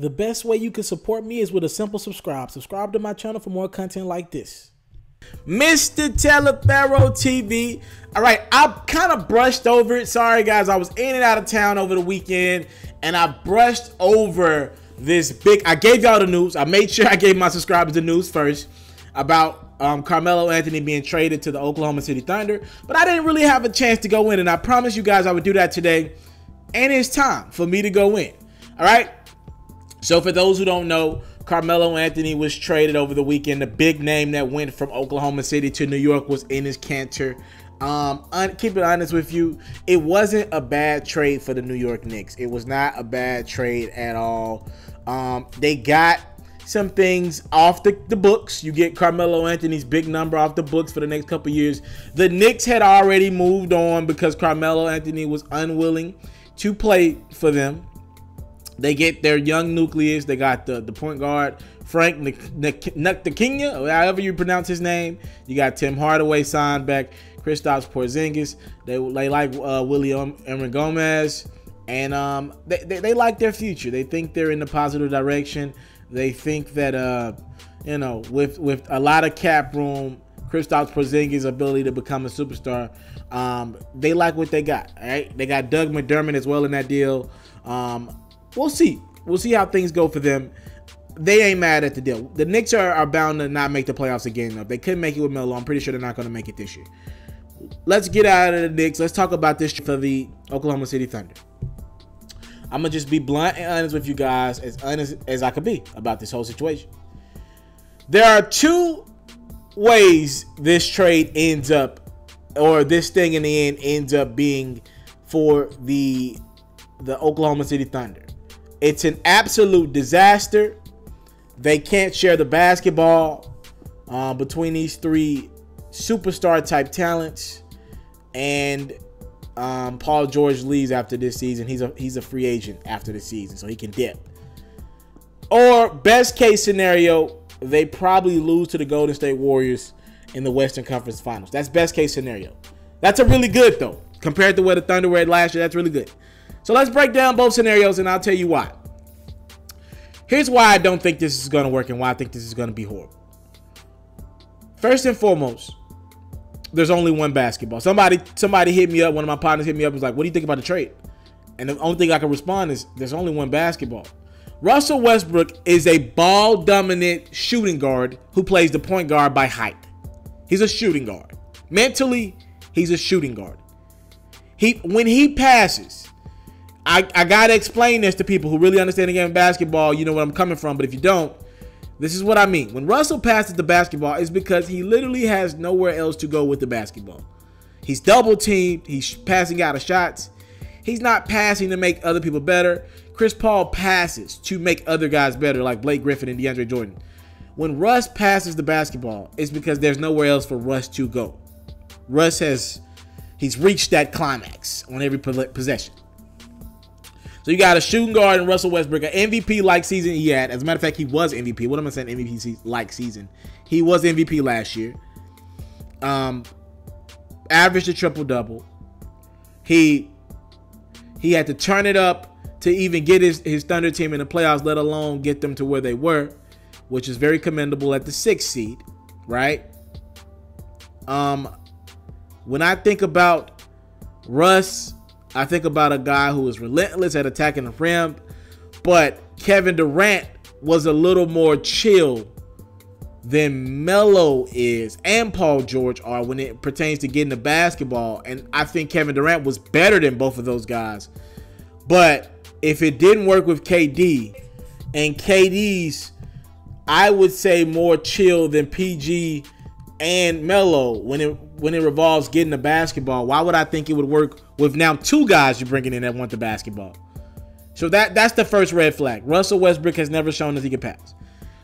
The best way you can support me is with a simple subscribe. Subscribe to my channel for more content like this. Mr. Taliaferro TV. All right, I kind of brushed over it. Sorry, guys. I was in and out of town over the weekend, and I brushed over this big. I gave y'all the news. I made sure I gave my subscribers the news first about Carmelo Anthony being traded to the Oklahoma City Thunder, but I didn't really have a chance to go in, and I promised you guys I would do that today, and it's time for me to go in. All right. So for those who don't know, Carmelo Anthony was traded over the weekend. The big name that went from Oklahoma City to New York was Enes Kanter. Keep it honest with you, it wasn't a bad trade for the New York Knicks. It was not a bad trade at all. They got some things off the books. You get Carmelo Anthony's big number off the books for the next couple years. The Knicks had already moved on because Carmelo Anthony was unwilling to play for them. They get their young nucleus. They got the point guard, Frank Ntilikina, or however you pronounce his name. You got Tim Hardaway signed back, Kristaps Porzingis. They like William Emery Gomez, and they like their future. They think they're in the positive direction. They think that you know, with a lot of cap room, Kristaps Porzingis' ability to become a superstar, they like what they got. All right, they got Doug McDermott as well in that deal. We'll see. We'll see how things go for them. They ain't mad at the deal. The Knicks are bound to not make the playoffs again, though. They couldn't make it with Melo. I'm pretty sure they're not going to make it this year. Let's get out of the Knicks. Let's talk about this for the Oklahoma City Thunder. I'm going to just be blunt and honest with you guys, as honest as I could be about this whole situation. There are two ways this trade ends up, or this thing in the end ends up being for the Oklahoma City Thunder. It's an absolute disaster. They can't share the basketball between these three superstar type talents, and Paul George leaves after this season. He's a free agent after the season, so he can dip. Or best case scenario, they probably lose to the Golden State Warriors in the Western Conference Finals. That's best case scenario. That's a really good though, compared to where the Thunder were at last year. That's really good. So let's break down both scenarios, and I'll tell you why. Here's why I don't think this is going to work and why I think this is going to be horrible. First and foremost, there's only one basketball. Somebody hit me up. One of my partners hit me up and was like, what do you think about the trade? And the only thing I can respond is there's only one basketball. Russell Westbrook is a ball-dominant shooting guard who plays the point guard by height. He's a shooting guard. Mentally, he's a shooting guard. When he passes, I gotta explain this to people who really understand the game of basketball. You know where I'm coming from, but if you don't, this is what I mean. When Russell passes the basketball, it's because he literally has nowhere else to go with the basketball. He's double teamed. He's passing out of shots. He's not passing to make other people better. Chris Paul passes to make other guys better, like Blake Griffin and DeAndre Jordan. When Russ passes the basketball, it's because there's nowhere else for Russ to go. He's reached that climax on every possession. So you got a shooting guard in Russell Westbrook, an MVP-like season he had. As a matter of fact, he was MVP. What am I saying? MVP-like season. He was MVP last year. Averaged a triple-double. He had to turn it up to even get his Thunder team in the playoffs, let alone get them to where they were, which is very commendable at the 6th seed, right? When I think about Russ, I think about a guy who is relentless at attacking the rim, but Kevin Durant was a little more chill than Melo is and Paul George are when it pertains to getting the basketball. And I think Kevin Durant was better than both of those guys. But if it didn't work with KD, and KD's, I would say, more chill than PG and Melo when it revolves getting the basketball, why would I think it would work with now two guys you're bringing in that want the basketball? So that's the first red flag. Russell Westbrook has never shown that he can pass.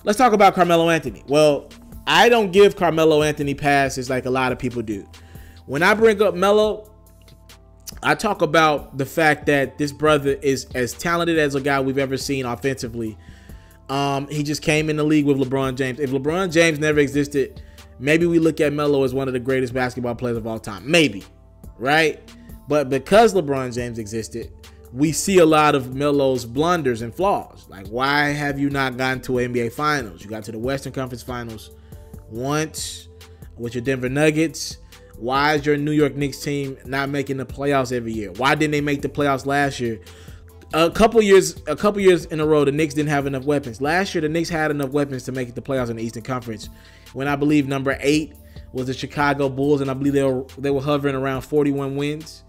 Let's talk about Carmelo Anthony. Well, I don't give Carmelo Anthony passes like a lot of people do. When I bring up Melo, I talk about the fact that this brother is as talented as a guy we've ever seen offensively. He just came in the league with LeBron James. If LeBron James never existed, maybe we look at Melo as one of the greatest basketball players of all time. Maybe, right? But because LeBron James existed, we see a lot of Melo's blunders and flaws. Like, why have you not gotten to an NBA Finals? You got to the Western Conference Finals once with your Denver Nuggets. Why is your New York Knicks team not making the playoffs every year? Why didn't they make the playoffs last year? A couple years in a row, the Knicks didn't have enough weapons. Last year, the Knicks had enough weapons to make it the playoffs in the Eastern Conference. When I believe number 8 was the Chicago Bulls, and I believe they were hovering around 41 wins.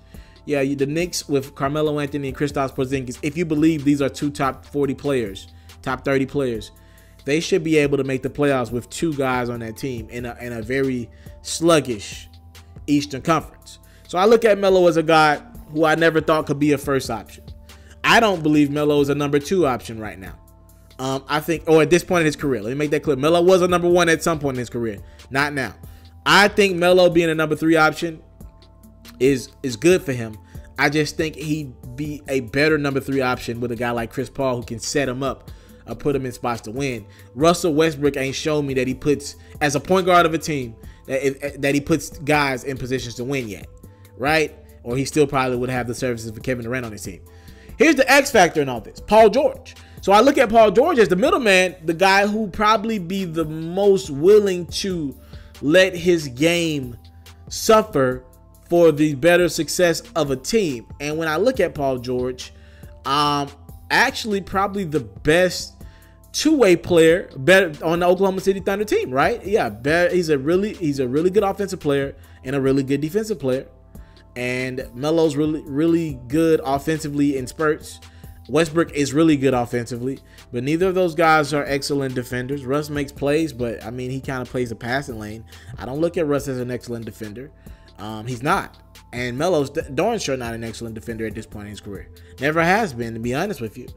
Yeah, the Knicks with Carmelo Anthony and Kristaps Porzingis, if you believe these are 2 top 40 players, top 30 players, they should be able to make the playoffs with 2 guys on that team in a very sluggish Eastern Conference. So I look at Melo as a guy who I never thought could be a first option. I don't believe Melo is a number 2 option right now. I think, or at this point in his career, let me make that clear. Melo was a number 1 at some point in his career, not now. I think Melo being a number 3 option is good for him. I just think he'd be a better number 3 option with a guy like Chris Paul who can set him up or put him in spots to win. Russell Westbrook ain't shown me that he puts, as a point guard of a team, that he puts guys in positions to win yet, right? Or he still probably would have the services for Kevin Durant on his team. Here's the X factor in all this, Paul George. So I look at Paul George as the middleman, the guy who probably be the most willing to let his game suffer for the better success of a team. And when I look at Paul George, actually probably the best two-way player better on the Oklahoma City Thunder team, right? Yeah, better, he's a really good offensive player and a really good defensive player. And Melo's really good offensively in spurts. Westbrook is really good offensively, but neither of those guys are excellent defenders. Russ makes plays, but I mean, he kind of plays the passing lane. I don't look at Russ as an excellent defender. He's not. And Melo's darn sure not an excellent defender at this point in his career. Never has been, to be honest with you.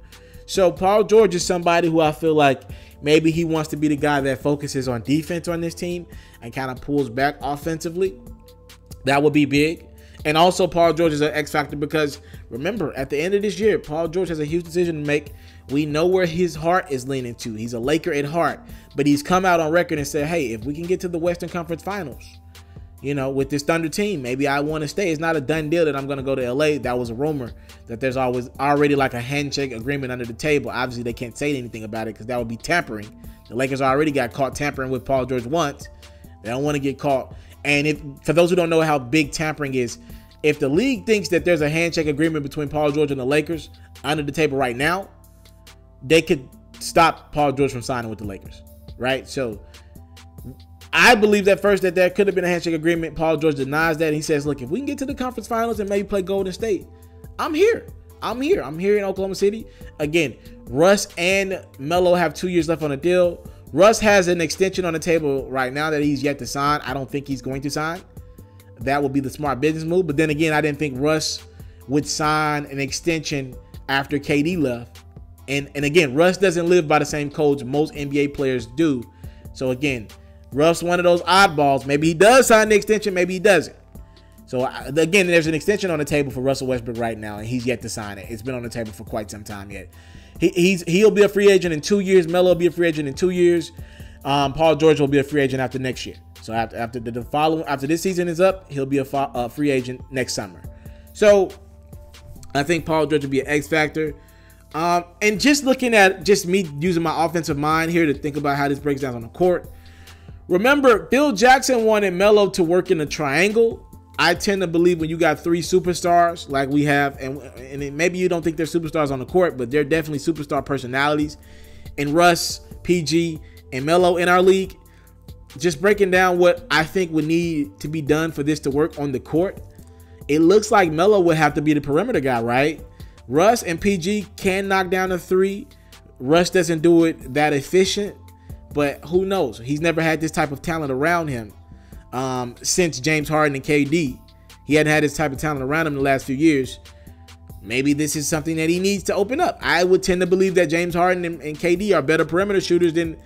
So Paul George is somebody who I feel like maybe he wants to be the guy that focuses on defense on this team and kind of pulls back offensively. That would be big. And also Paul George is an X factor because remember, at the end of this year, Paul George has a huge decision to make. We know where his heart is leaning to. He's a Laker at heart, but he's come out on record and said, hey, if we can get to the Western Conference Finals, you know, with this Thunder team, maybe I want to stay. It's not a done deal that I'm going to go to LA. That was a rumor that there's always already like a handshake agreement under the table. Obviously, they can't say anything about it because that would be tampering. The Lakers already got caught tampering with Paul George once. They don't want to get caught. And if, for those who don't know how big tampering is, if the league thinks that there's a handshake agreement between Paul George and the Lakers under the table right now, they could stop Paul George from signing with the Lakers, right? So I believe that first that there could have been a handshake agreement. Paul George denies that. He says, look, if we can get to the conference finals and maybe play Golden State, I'm here. I'm here in Oklahoma City. Again, Russ and Melo have 2 years left on the deal. Russ has an extension on the table right now that he's yet to sign. I don't think he's going to sign. That would be the smart business move. But then again, I didn't think Russ would sign an extension after KD left. And again, Russ doesn't live by the same codes most NBA players do. So again, Russ one of those oddballs. Maybe he does sign the extension, maybe he doesn't. So again, there's an extension on the table for Russell Westbrook right now, and he's yet to sign it. It's been on the table for quite some time yet. He'll be a free agent in 2 years. Melo will be a free agent in 2 years. Paul George will be a free agent after next year. So after this season is up, he'll be a free agent next summer. So I think Paul George will be an X factor. And just looking at just me using my offensive mind here to think about how this breaks down on the court. Remember, Phil Jackson wanted Melo to work in a triangle. I tend to believe when you got 3 superstars like we have, and maybe you don't think they're superstars on the court, but they're definitely superstar personalities. And Russ, PG, and Melo in our league, just breaking down what I think would need to be done for this to work on the court. It looks like Melo would have to be the perimeter guy, right? Russ and PG can knock down a 3. Russ doesn't do it that efficient, but who knows? He's never had this type of talent around him since James Harden and KD. He hadn't had this type of talent around him in the last few years. Maybe this is something that he needs to open up. I would tend to believe that James Harden and KD are better perimeter shooters than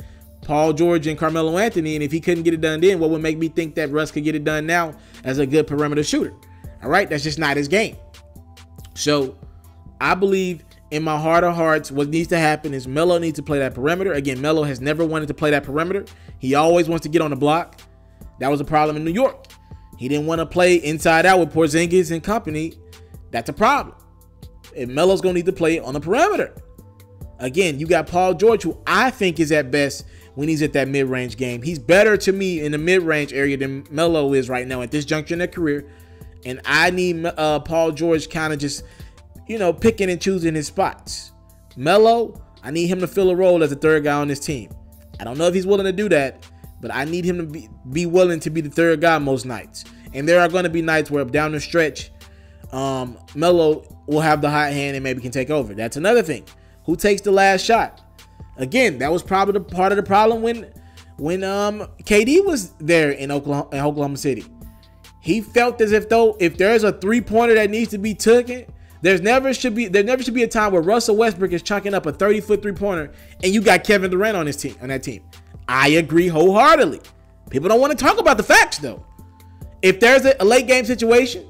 Paul George and Carmelo Anthony. And if he couldn't get it done then, what would make me think that Russ could get it done now as a good perimeter shooter? All right, that's just not his game. So I believe in my heart of hearts, what needs to happen is Melo needs to play that perimeter. Again, Melo has never wanted to play that perimeter. He always wants to get on the block. That was a problem in New York. He didn't want to play inside out with Porzingis and company. That's a problem. and Melo's going to need to play on the perimeter. Again, you got Paul George, who I think is at best when he's at that mid-range game. He's better to me in the mid-range area than Melo is right now at this juncture in their career. And I need Paul George kind of just, you know, picking and choosing his spots. Melo, I need him to fill a role as a third guy on this team. I don't know if he's willing to do that, but I need him to be willing to be the third guy most nights. And there are going to be nights where down the stretch, Melo will have the hot hand and maybe can take over. That's another thing. Who takes the last shot? Again, that was probably part of the problem when KD was there in Oklahoma City. He felt as if though if there's a three-pointer that needs to be taken, there never should be a time where Russell Westbrook is chucking up a 30-foot three-pointer and you got Kevin Durant on that team. I agree wholeheartedly. People don't want to talk about the facts though. If there's a late game situation,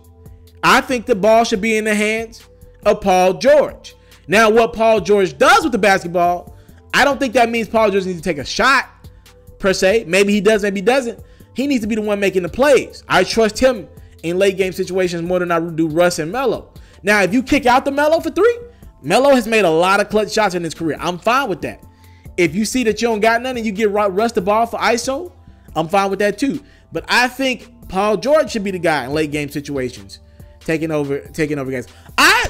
I think the ball should be in the hands of Paul George. Now, what Paul George does with the basketball, I don't think that means Paul George needs to take a shot, per se. Maybe he does, maybe he doesn't. He needs to be the one making the plays. I trust him in late game situations more than I do Russ and Melo. Now, if you kick out the Melo for three, Melo has made a lot of clutch shots in his career. I'm fine with that. If you see that you don't got none and you get Russ the ball for ISO, I'm fine with that too. But I think Paul George should be the guy in late game situations, taking over guys.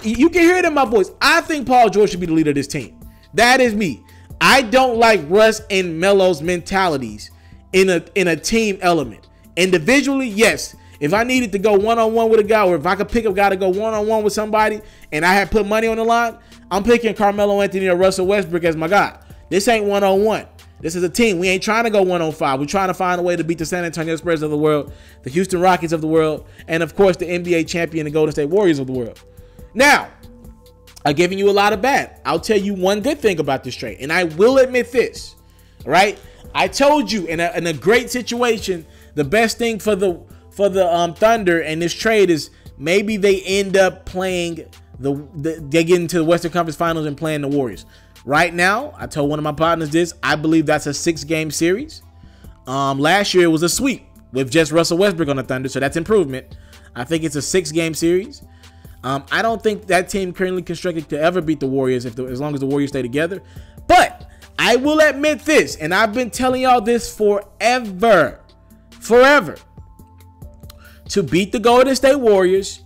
You can hear it in my voice. I think Paul George should be the leader of this team. That is me. I don't like Russ and Melo's mentalities in a team element. Individually, yes. If I needed to go one-on-one with a guy, or if I could pick a guy to go one-on-one with somebody and I had put money on the line, I'm picking Carmelo Anthony or Russell Westbrook as my guy. This ain't one-on-one. This is a team. We ain't trying to go 1-on-5. We're trying to find a way to beat the San Antonio Spurs of the world, the Houston Rockets of the world, and of course the NBA champion, the Golden State Warriors of the world. Now, I'm giving you a lot of bad. I'll tell you one good thing about this trade, and I will admit this, right? I told you in a great situation, the best thing for the Thunder and this trade is maybe they end up playing they get into the Western Conference Finals and playing the Warriors. Right now, I told one of my partners this. I believe that's a 6-game series. Last year it was a sweep with just Russell Westbrook on the Thunder, so that's improvement. I think it's a 6-game series. I don't think that team currently constructed to ever beat the Warriors as long as the Warriors stay together. But I will admit this, and I've been telling y'all this forever. To beat the Golden State Warriors,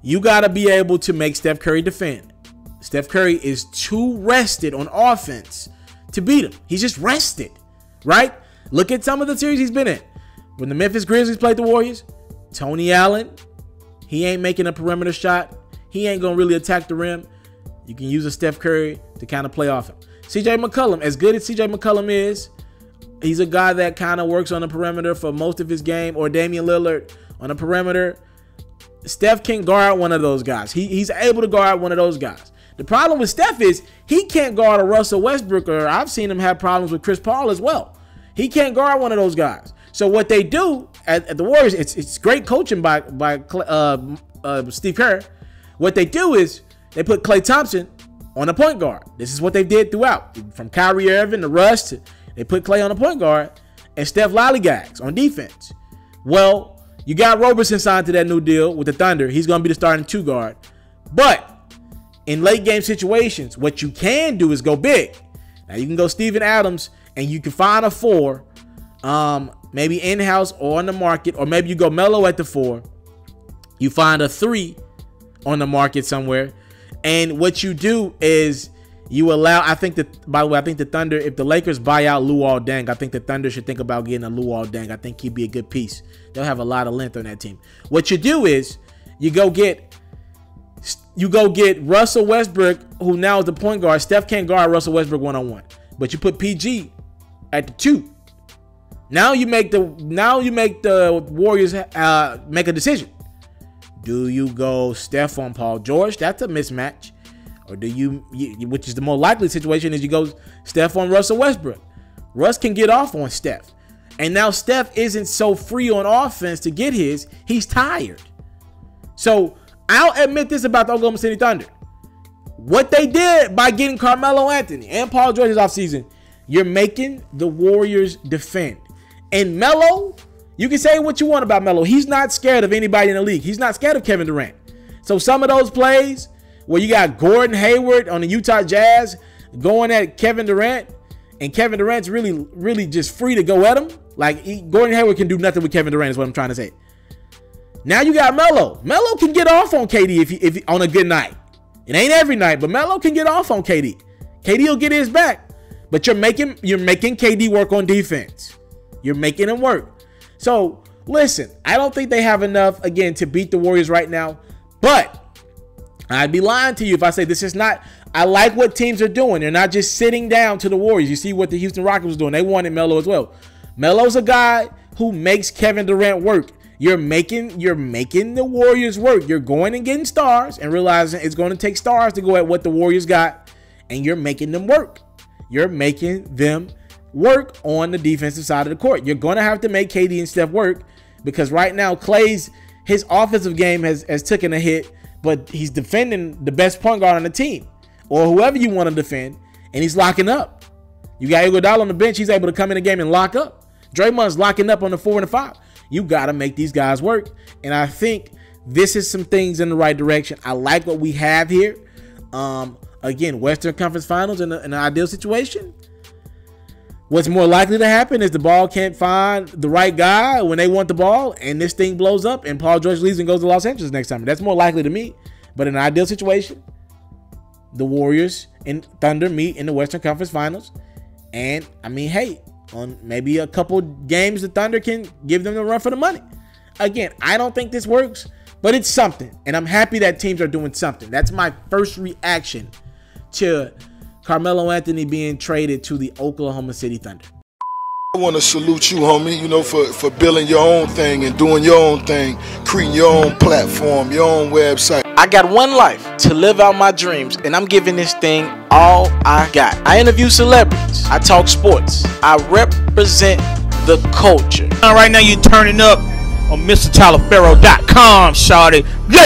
you got to be able to make Steph Curry defend. Steph Curry is too rested on offense to beat him. He's just rested, right? Look at some of the series he's been in. When the Memphis Grizzlies played the Warriors, Tony Allen, he ain't making a perimeter shot. He ain't going to really attack the rim. You can use a Steph Curry to kind of play off him. CJ McCollum, as good as CJ McCollum is, he's a guy that kind of works on the perimeter for most of his game, or Damian Lillard on the perimeter. Steph can guard one of those guys. He's able to guard one of those guys. The problem with Steph is he can't guard a Russell Westbrook, or I've seen him have problems with Chris Paul as well. He can't guard one of those guys. So what they do at the Warriors, it's great coaching by Steve Kerr. What they do is they put Klay Thompson on a point guard. This is what they did throughout. From Kyrie Irving to Russ, they put Klay on a point guard, and Steph lollygags on defense. Well, you got Roberson signed to that new deal with the Thunder. He's going to be the starting 2 guard. But in late game situations, what you can do is go big. Now you can go Steven Adams and you can find a 4, maybe in-house or on the market, or maybe you go Melo at the 4. You find a 3 on the market somewhere. And what you do is you allow, by the way, I think the Thunder, if the Lakers buy out Luol Deng, I think the Thunder should think about getting a Luol Deng. I think he'd be a good piece. They'll have a lot of length on that team. What you do is you go get Russell Westbrook, who now is the point guard. Steph can't guard Russell Westbrook one-on-one, but you put PG at the 2. Now you make the Warriors make a decision. Do you go Steph on Paul George? That's a mismatch. Or do you, which is the more likely situation, is you go Steph on Russell Westbrook. Russ can get off on Steph. And now Steph isn't so free on offense to get his. He's tired. So I'll admit this about the Oklahoma City Thunder. What they did by getting Carmelo Anthony and Paul George this offseason, you're making the Warriors defend. And Melo, you can say what you want about Melo. He's not scared of anybody in the league. He's not scared of Kevin Durant. So some of those plays where you got Gordon Hayward on the Utah Jazz going at Kevin Durant, and Kevin Durant's really just free to go at him. Like, Gordon Hayward can do nothing with Kevin Durant is what I'm trying to say. Now you got Melo. Melo can get off on KD if he, on a good night. It ain't every night, but Melo can get off on KD. KD will get his back. But you're making KD work on defense. You're making him work. So listen, I don't think they have enough, again, to beat the Warriors right now. But I'd be lying to you if I say this is not. I like what teams are doing. They're not just sitting down to the Warriors. You see what the Houston Rockets was doing. They wanted Melo as well. Melo's a guy who makes Kevin Durant work. You're making the Warriors work. You're going and getting stars and realizing it's going to take stars to go at what the Warriors got, and you're making them work. You're making them work on the defensive side of the court. You're going to have to make KD and Steph work, because right now his offensive game has taken a hit, but he's defending the best point guard on the team or whoever you want to defend, and he's locking up. You got Iguodala on the bench. He's able to come in the game and lock up. Draymond's locking up on the 4 and the 5. You got to make these guys work. And I think this is some things in the right direction. I like what we have here. Again, Western Conference Finals in an ideal situation. What's more likely to happen is the ball can't find the right guy when they want the ball, and this thing blows up and Paul George leaves and goes to Los Angeles next summer. That's more likely to me. But in an ideal situation, the Warriors and Thunder meet in the Western Conference Finals. And, I mean, hey, on maybe a couple games, the Thunder can give them the run for the money. Again, I don't think this works, but it's something. And I'm happy that teams are doing something. That's my first reaction to Carmelo Anthony being traded to the Oklahoma City Thunder. I want to salute you, homie, you know, for building your own thing and doing your own thing, creating your own platform, your own website. I got one life to live out my dreams, and I'm giving this thing all I got. I interview celebrities. I talk sports. I represent the culture. Right now you're turning up on MrTaliaferro.com, shawty.